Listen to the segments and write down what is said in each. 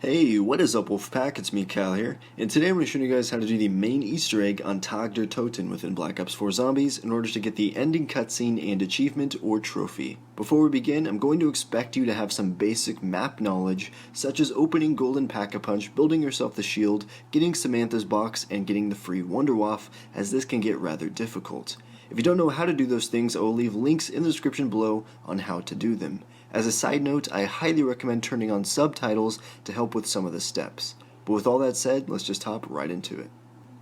Hey, what is up, Wolfpack? It's me, Cal here, and today I'm going to show you guys how to do the main Easter egg on Tag Der Toten within Black Ops 4 Zombies in order to get the ending cutscene and achievement or trophy. Before we begin, I'm going to expect you to have some basic map knowledge, such as opening Golden Pack-a-Punch, building yourself the shield, getting Samantha's box, and getting the free Wonder Waff, as this can get rather difficult. If you don't know how to do those things, I will leave links in the description below on how to do them. As a side note, I highly recommend turning on subtitles to help with some of the steps. But with all that said, let's just hop right into it.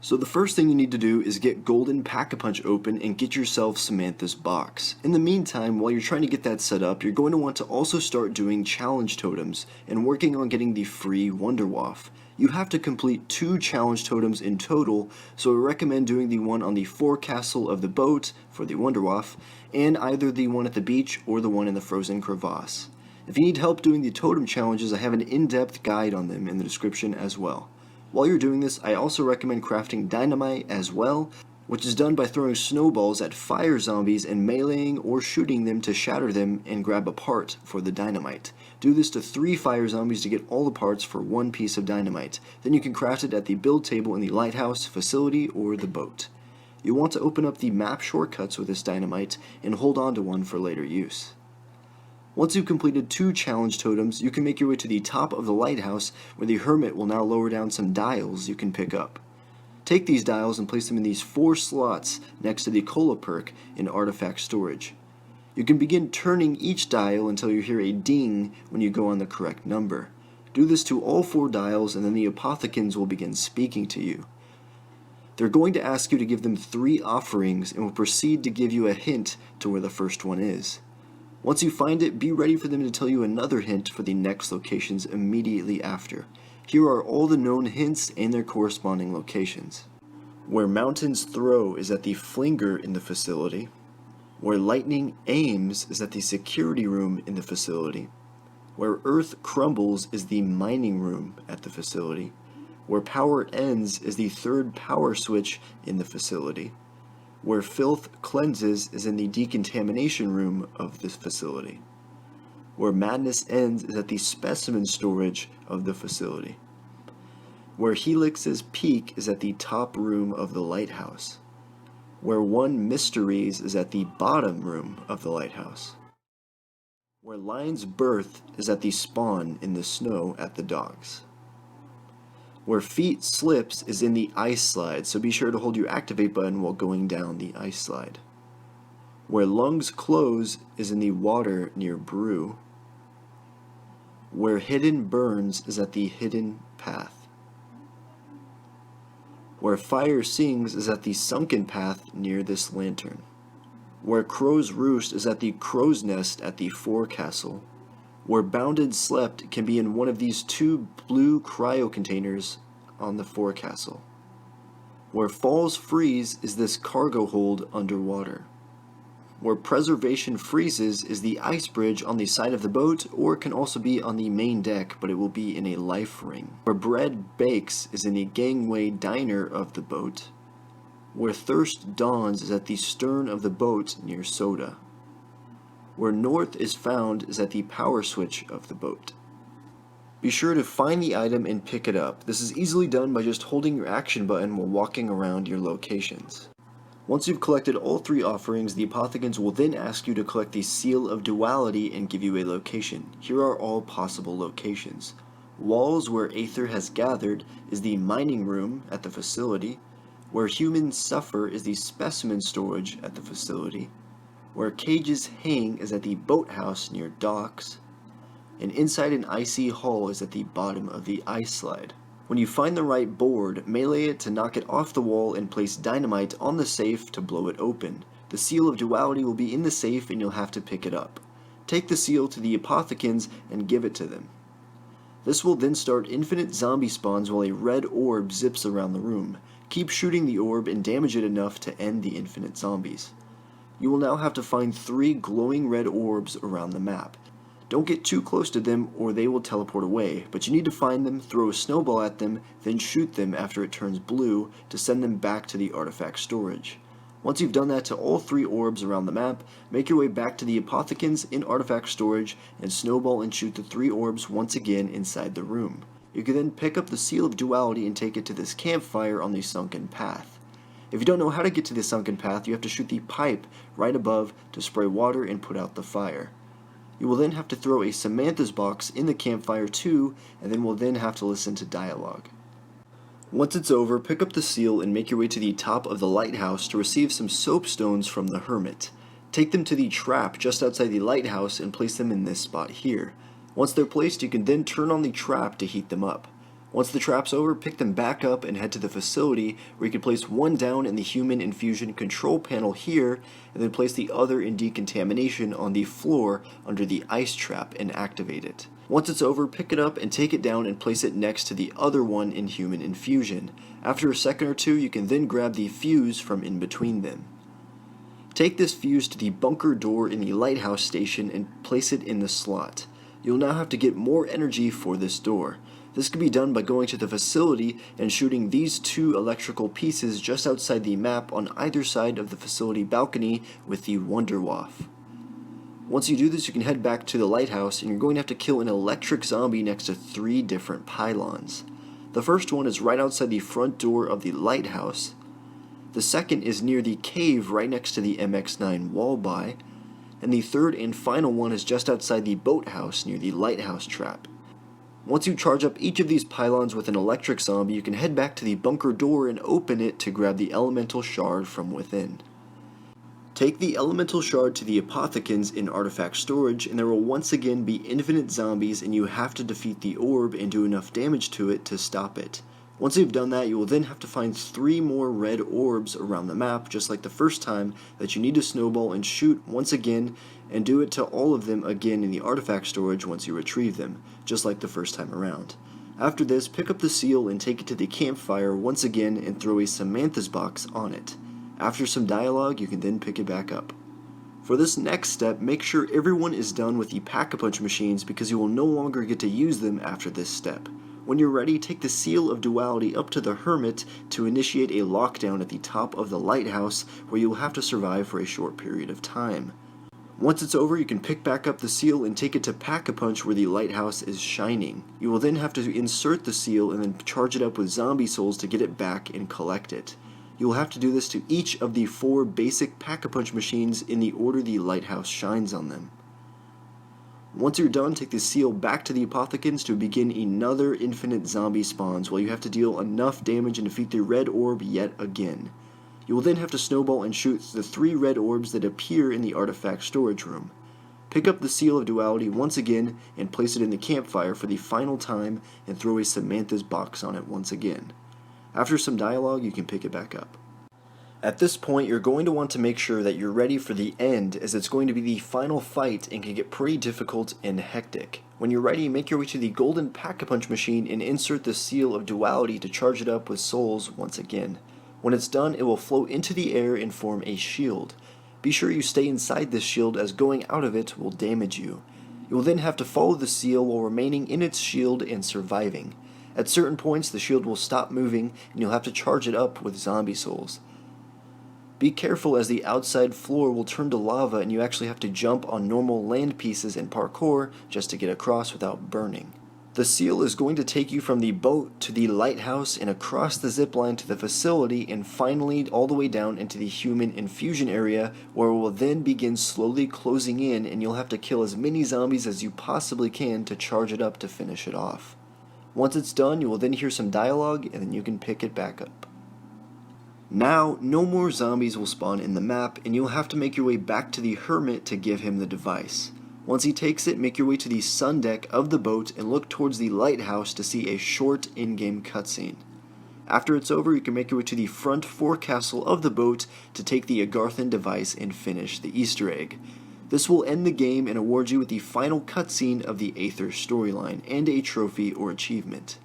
So the first thing you need to do is get Golden Pack-a-Punch open and get yourself Samantha's box. In the meantime, while you're trying to get that set up, you're going to want to also start doing challenge totems and working on getting the free Wonder Waff. You have to complete 2 challenge totems in total, so I recommend doing the one on the forecastle of the boat for the Wonder Waff, and either the one at the beach or the one in the frozen crevasse. If you need help doing the totem challenges, I have an in-depth guide on them in the description as well. While you're doing this, I also recommend crafting dynamite as well, which is done by throwing snowballs at fire zombies and meleeing or shooting them to shatter them and grab a part for the dynamite. Do this to 3 fire zombies to get all the parts for 1 piece of dynamite. Then you can craft it at the build table in the lighthouse, facility, or the boat. You'll want to open up the map shortcuts with this dynamite and hold on to one for later use. Once you've completed 2 challenge totems, you can make your way to the top of the lighthouse where the hermit will now lower down some dials you can pick up. Take these dials and place them in these 4 slots next to the cola perk in artifact storage. You can begin turning each dial until you hear a ding when you go on the correct number. Do this to all 4 dials and then the apothecans will begin speaking to you. They're going to ask you to give them 3 offerings and will proceed to give you a hint to where the first one is. Once you find it, be ready for them to tell you another hint for the next locations immediately after. Here are all the known hints and their corresponding locations. Where mountains throw is at the flinger in the facility. Where lightning aims is at the security room in the facility. Where earth crumbles is the mining room at the facility. Where power ends is the 3rd power switch in the facility. Where filth cleanses is in the decontamination room of this facility. Where madness ends is at the specimen storage of the facility. Where Helix's peak is at the top room of the lighthouse. Where 1 mysteries is at the bottom room of the lighthouse. Where Lion's birth is at the spawn in the snow at the docks. Where feet slips is in the ice slide, so be sure to hold your activate button while going down the ice slide. Where lungs close is in the water near brew. Where hidden burns is at the hidden path. Where fire sings is at the sunken path near this lantern. Where crows roost is at the crow's nest at the forecastle. Where bounded slept can be in one of these 2 blue cryo containers on the forecastle. Where falls freeze is this cargo hold underwater. Where preservation freezes is the ice bridge on the side of the boat, or it can also be on the main deck, but it will be in a life ring. Where bread bakes is in the gangway diner of the boat. Where thirst dawns is at the stern of the boat near soda. Where north is found is at the power switch of the boat. Be sure to find the item and pick it up. This is easily done by just holding your action button while walking around your locations. Once you've collected all 3 offerings, the apothecans will then ask you to collect the Seal of Duality and give you a location. Here are all possible locations. Walls where Aether has gathered is the mining room at the facility. Where humans suffer is the specimen storage at the facility. Where cages hang is at the boathouse near docks, and inside an icy hull is at the bottom of the ice slide. When you find the right board, melee it to knock it off the wall and place dynamite on the safe to blow it open. The Seal of Duality will be in the safe and you'll have to pick it up. Take the seal to the apothecans and give it to them. This will then start infinite zombie spawns while a red orb zips around the room. Keep shooting the orb and damage it enough to end the infinite zombies. You will now have to find 3 glowing red orbs around the map. Don't get too close to them or they will teleport away, but you need to find them, throw a snowball at them, then shoot them after it turns blue to send them back to the artifact storage. Once you've done that to all 3 orbs around the map, make your way back to the apothecans in artifact storage and snowball and shoot the 3 orbs once again inside the room. You can then pick up the Seal of Duality and take it to this campfire on the sunken path. If you don't know how to get to the sunken path, you have to shoot the pipe right above to spray water and put out the fire. You will then have to throw a Samantha's box in the campfire too, and then will then have to listen to dialogue. Once it's over, pick up the seal and make your way to the top of the lighthouse to receive some soapstones from the hermit. Take them to the trap just outside the lighthouse and place them in this spot here. Once they're placed, you can then turn on the trap to heat them up. Once the trap's over, pick them back up and head to the facility where you can place one down in the human infusion control panel here, and then place the other in decontamination on the floor under the ice trap and activate it. Once it's over, pick it up and take it down and place it next to the other one in human infusion. After a second or two, you can then grab the fuse from in between them. Take this fuse to the bunker door in the lighthouse station and place it in the slot. You'll now have to get more energy for this door. This can be done by going to the facility and shooting these two electrical pieces just outside the map on either side of the facility balcony with the Wonderwaff. Once you do this, you can head back to the lighthouse, and you're going to have to kill an electric zombie next to 3 different pylons. The first one is right outside the front door of the lighthouse. The second is near the cave right next to the MX-9 wall by, and the third and final one is just outside the boathouse near the lighthouse trap. Once you charge up each of these pylons with an electric zombie, you can head back to the bunker door and open it to grab the elemental shard from within. Take the elemental shard to the apothecans in artifact storage, and there will once again be infinite zombies, and you have to defeat the orb and do enough damage to it to stop it. Once you've done that, you will then have to find 3 more red orbs around the map, just like the first time, that you need to snowball and shoot once again, and do it to all of them again in the artifact storage once you retrieve them, just like the first time around. After this, pick up the seal and take it to the campfire once again and throw a Samantha's box on it. After some dialogue, you can then pick it back up. For this next step, make sure everyone is done with the Pack-a-Punch machines because you will no longer get to use them after this step. When you're ready, take the Seal of Duality up to the Hermit to initiate a lockdown at the top of the lighthouse where you will have to survive for a short period of time. Once it's over, you can pick back up the seal and take it to Pack-a-Punch where the lighthouse is shining. You will then have to insert the seal and then charge it up with zombie souls to get it back and collect it. You will have to do this to each of the 4 basic Pack-a-Punch machines in the order the lighthouse shines on them. Once you're done, take the seal back to the apothecans to begin another infinite zombie spawns while you have to deal enough damage and defeat the red orb yet again. You will then have to snowball and shoot the 3 red orbs that appear in the artifact storage room. Pick up the Seal of Duality once again and place it in the campfire for the final time and throw a Samantha's box on it once again. After some dialogue, you can pick it back up. At this point, you're going to want to make sure that you're ready for the end, as it's going to be the final fight and can get pretty difficult and hectic. When you're ready, make your way to the golden Pack-a-Punch machine and insert the Seal of Duality to charge it up with souls once again. When it's done, it will float into the air and form a shield. Be sure you stay inside this shield, as going out of it will damage you. You will then have to follow the seal while remaining in its shield and surviving. At certain points, the shield will stop moving, and you'll have to charge it up with zombie souls. Be careful, as the outside floor will turn to lava, and you actually have to jump on normal land pieces and parkour just to get across without burning. The seal is going to take you from the boat to the lighthouse and across the zipline to the facility, and finally all the way down into the human infusion area, where it will then begin slowly closing in, and you'll have to kill as many zombies as you possibly can to charge it up to finish it off. Once it's done, you will then hear some dialogue, and then you can pick it back up. Now, no more zombies will spawn in the map, and you'll have to make your way back to the Hermit to give him the device. Once he takes it, make your way to the sun deck of the boat and look towards the lighthouse to see a short in-game cutscene. After it's over, you can make your way to the front forecastle of the boat to take the Agarthan device and finish the Easter egg. This will end the game and award you with the final cutscene of the Aether storyline and a trophy or achievement.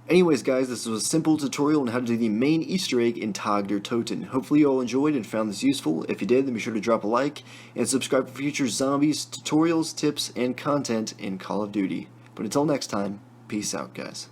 Anyways guys, this was a simple tutorial on how to do the main Easter egg in Tag Der Toten. Hopefully you all enjoyed and found this useful. If you did, then be sure to drop a like and subscribe for future zombies, tutorials, tips, and content in Call of Duty. But until next time, peace out guys.